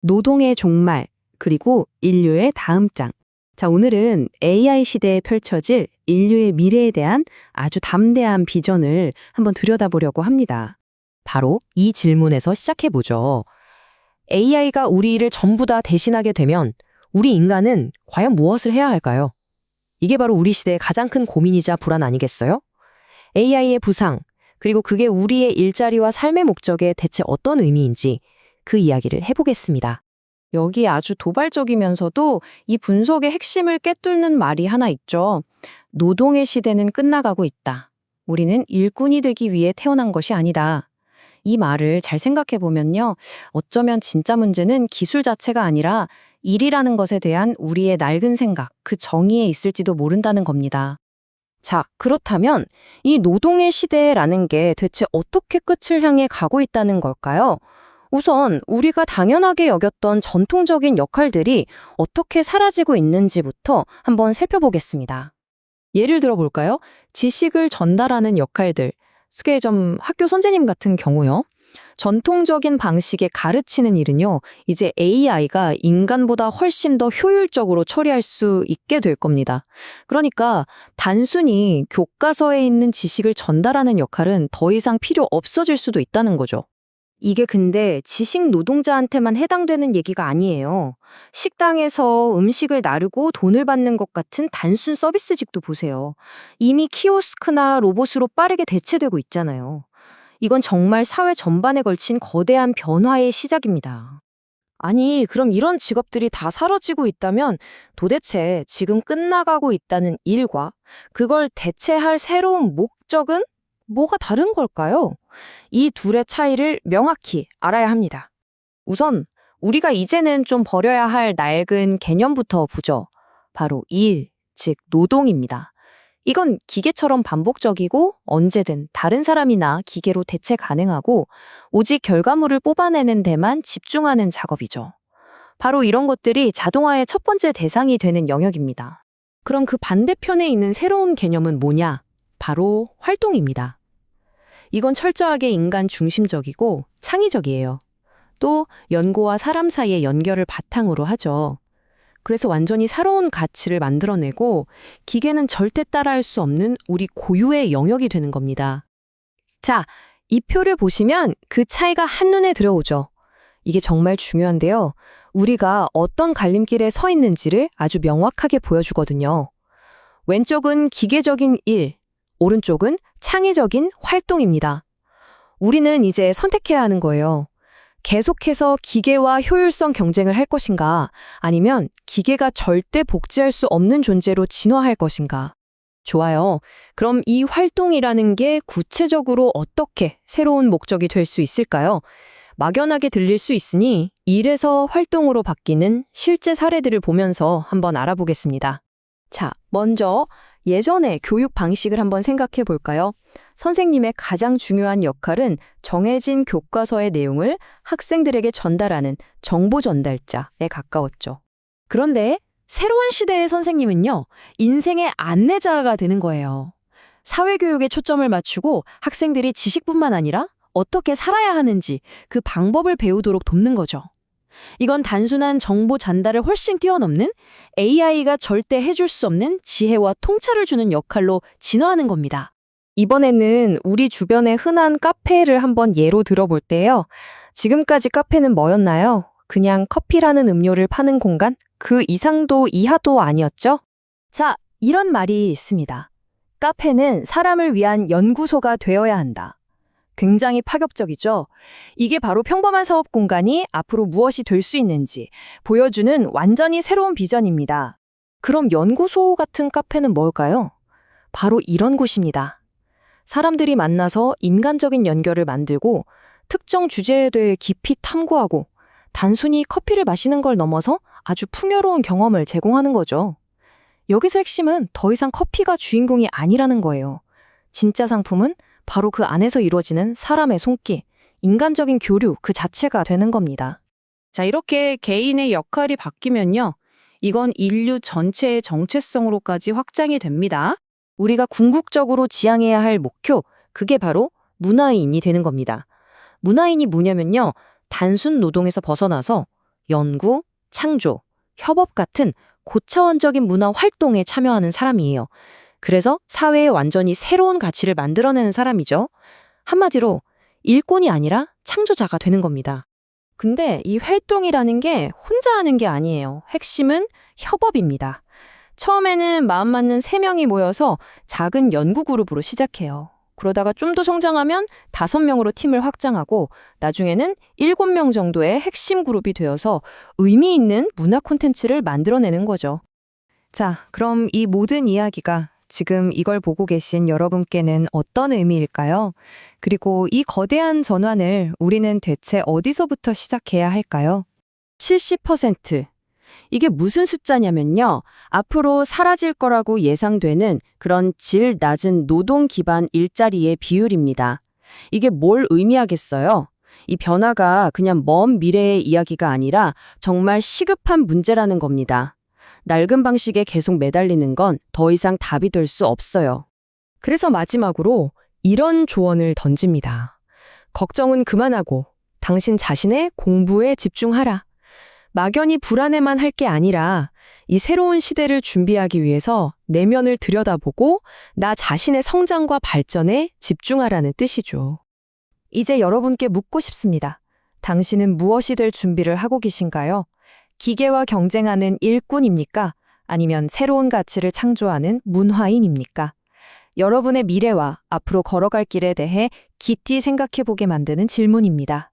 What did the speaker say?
노동의 종말, 그리고 인류의 다음 장. 자, 오늘은 AI 시대에 펼쳐질 인류의 미래에 대한 아주 담대한 비전을 한번 들여다보려고 합니다. 바로 이 질문에서 시작해보죠. AI가 우리 일을 전부 다 대신하게 되면 우리 인간은 과연 무엇을 해야 할까요? 이게 바로 우리 시대의 가장 큰 고민이자 불안 아니겠어요? AI의 부상, 그리고 그게 우리의 일자리와 삶의 목적에 대체 어떤 의미인지 그 이야기를 해보겠습니다. 여기 아주 도발적이면서도 이 분석의 핵심을 꿰뚫는 말이 하나 있죠. 노동의 시대는 끝나가고 있다. 우리는 일꾼이 되기 위해 태어난 것이 아니다. 이 말을 잘 생각해 보면요. 어쩌면 진짜 문제는 기술 자체가 아니라 일이라는 것에 대한 우리의 낡은 생각, 그 정의에 있을지도 모른다는 겁니다. 자, 그렇다면 이 노동의 시대라는 게 대체 어떻게 끝을 향해 가고 있다는 걸까요? 우선 우리가 당연하게 여겼던 전통적인 역할들이 어떻게 사라지고 있는지부터 한번 살펴보겠습니다. 예를 들어 볼까요? 지식을 전달하는 역할들, 좀 학교 선생님 같은 경우요. 전통적인 방식의 가르치는 일은요, 이제 AI가 인간보다 훨씬 더 효율적으로 처리할 수 있게 될 겁니다. 그러니까 단순히 교과서에 있는 지식을 전달하는 역할은 더 이상 필요 없어질 수도 있다는 거죠. 이게 근데 지식 노동자한테만 해당되는 얘기가 아니에요. 식당에서 음식을 나르고 돈을 받는 것 같은 단순 서비스직도 보세요. 이미 키오스크나 로봇으로 빠르게 대체되고 있잖아요. 이건 정말 사회 전반에 걸친 거대한 변화의 시작입니다. 아니, 그럼 이런 직업들이 다 사라지고 있다면 도대체 지금 끝나가고 있다는 일과 그걸 대체할 새로운 목적은 뭐가 다른 걸까요? 이 둘의 차이를 명확히 알아야 합니다. 우선 우리가 이제는 좀 버려야 할 낡은 개념부터 보죠. 바로 일, 즉 노동입니다. 이건 기계처럼 반복적이고 언제든 다른 사람이나 기계로 대체 가능하고 오직 결과물을 뽑아내는 데만 집중하는 작업이죠. 바로 이런 것들이 자동화의 첫 번째 대상이 되는 영역입니다. 그럼 그 반대편에 있는 새로운 개념은 뭐냐? 바로 활동입니다. 이건 철저하게 인간 중심적이고 창의적이에요. 또 연고와 사람 사이의 연결을 바탕으로 하죠. 그래서 완전히 새로운 가치를 만들어내고 기계는 절대 따라할 수 없는 우리 고유의 영역이 되는 겁니다. 자, 이 표를 보시면 그 차이가 한눈에 들어오죠. 이게 정말 중요한데요. 우리가 어떤 갈림길에 서 있는지를 아주 명확하게 보여주거든요. 왼쪽은 기계적인 일, 오른쪽은 창의적인 활동입니다. 우리는 이제 선택해야 하는 거예요. 계속해서 기계와 효율성 경쟁을 할 것인가, 아니면 기계가 절대 복제할 수 없는 존재로 진화할 것인가. 좋아요. 그럼 이 활동이라는 게 구체적으로 어떻게 새로운 목적이 될 수 있을까요? 막연하게 들릴 수 있으니 일에서 활동으로 바뀌는 실제 사례들을 보면서 한번 알아보겠습니다. 자, 먼저 예전의 교육 방식을 한번 생각해 볼까요? 선생님의 가장 중요한 역할은 정해진 교과서의 내용을 학생들에게 전달하는 정보 전달자에 가까웠죠. 그런데 새로운 시대의 선생님은요, 인생의 안내자가 되는 거예요. 사회교육에 초점을 맞추고 학생들이 지식뿐만 아니라 어떻게 살아야 하는지 그 방법을 배우도록 돕는 거죠. 이건 단순한 정보 전달을 훨씬 뛰어넘는 AI가 절대 해줄 수 없는 지혜와 통찰을 주는 역할로 진화하는 겁니다. 이번에는 우리 주변의 흔한 카페를 한번 예로 들어볼 때요. 지금까지 카페는 뭐였나요? 그냥 커피라는 음료를 파는 공간? 그 이상도 이하도 아니었죠? 자, 이런 말이 있습니다. 카페는 사람을 위한 연구소가 되어야 한다. 굉장히 파격적이죠? 이게 바로 평범한 사업 공간이 앞으로 무엇이 될 수 있는지 보여주는 완전히 새로운 비전입니다. 그럼 연구소 같은 카페는 뭘까요? 바로 이런 곳입니다. 사람들이 만나서 인간적인 연결을 만들고 특정 주제에 대해 깊이 탐구하고 단순히 커피를 마시는 걸 넘어서 아주 풍요로운 경험을 제공하는 거죠. 여기서 핵심은 더 이상 커피가 주인공이 아니라는 거예요. 진짜 상품은 바로 그 안에서 이루어지는 사람의 손길, 인간적인 교류 그 자체가 되는 겁니다. 자, 이렇게 개인의 역할이 바뀌면요. 이건 인류 전체의 정체성으로까지 확장이 됩니다. 우리가 궁극적으로 지향해야 할 목표, 그게 바로 문화인이 되는 겁니다. 문화인이 뭐냐면요. 단순 노동에서 벗어나서 연구, 창조, 협업 같은 고차원적인 문화 활동에 참여하는 사람이에요. 그래서 사회에 완전히 새로운 가치를 만들어내는 사람이죠. 한마디로 일꾼이 아니라 창조자가 되는 겁니다. 근데 이 활동이라는 게 혼자 하는 게 아니에요. 핵심은 협업입니다. 처음에는 마음 맞는 3명이 모여서 작은 연구 그룹으로 시작해요. 그러다가 좀 더 성장하면 5명으로 팀을 확장하고 나중에는 7명 정도의 핵심 그룹이 되어서 의미 있는 문화 콘텐츠를 만들어내는 거죠. 자, 그럼 이 모든 이야기가 지금 이걸 보고 계신 여러분께는 어떤 의미일까요? 그리고 이 거대한 전환을 우리는 대체 어디서부터 시작해야 할까요? 70%. 이게 무슨 숫자냐면요. 앞으로 사라질 거라고 예상되는 그런 질 낮은 노동 기반 일자리의 비율입니다. 이게 뭘 의미하겠어요? 이 변화가 그냥 먼 미래의 이야기가 아니라 정말 시급한 문제라는 겁니다. 낡은 방식에 계속 매달리는 건 더 이상 답이 될 수 없어요. 그래서 마지막으로 이런 조언을 던집니다. 걱정은 그만하고 당신 자신의 공부에 집중하라. 막연히 불안해만 할 게 아니라 이 새로운 시대를 준비하기 위해서 내면을 들여다보고 나 자신의 성장과 발전에 집중하라는 뜻이죠. 이제 여러분께 묻고 싶습니다. 당신은 무엇이 될 준비를 하고 계신가요? 기계와 경쟁하는 일꾼입니까? 아니면 새로운 가치를 창조하는 문화인입니까? 여러분의 미래와 앞으로 걸어갈 길에 대해 깊이 생각해보게 만드는 질문입니다.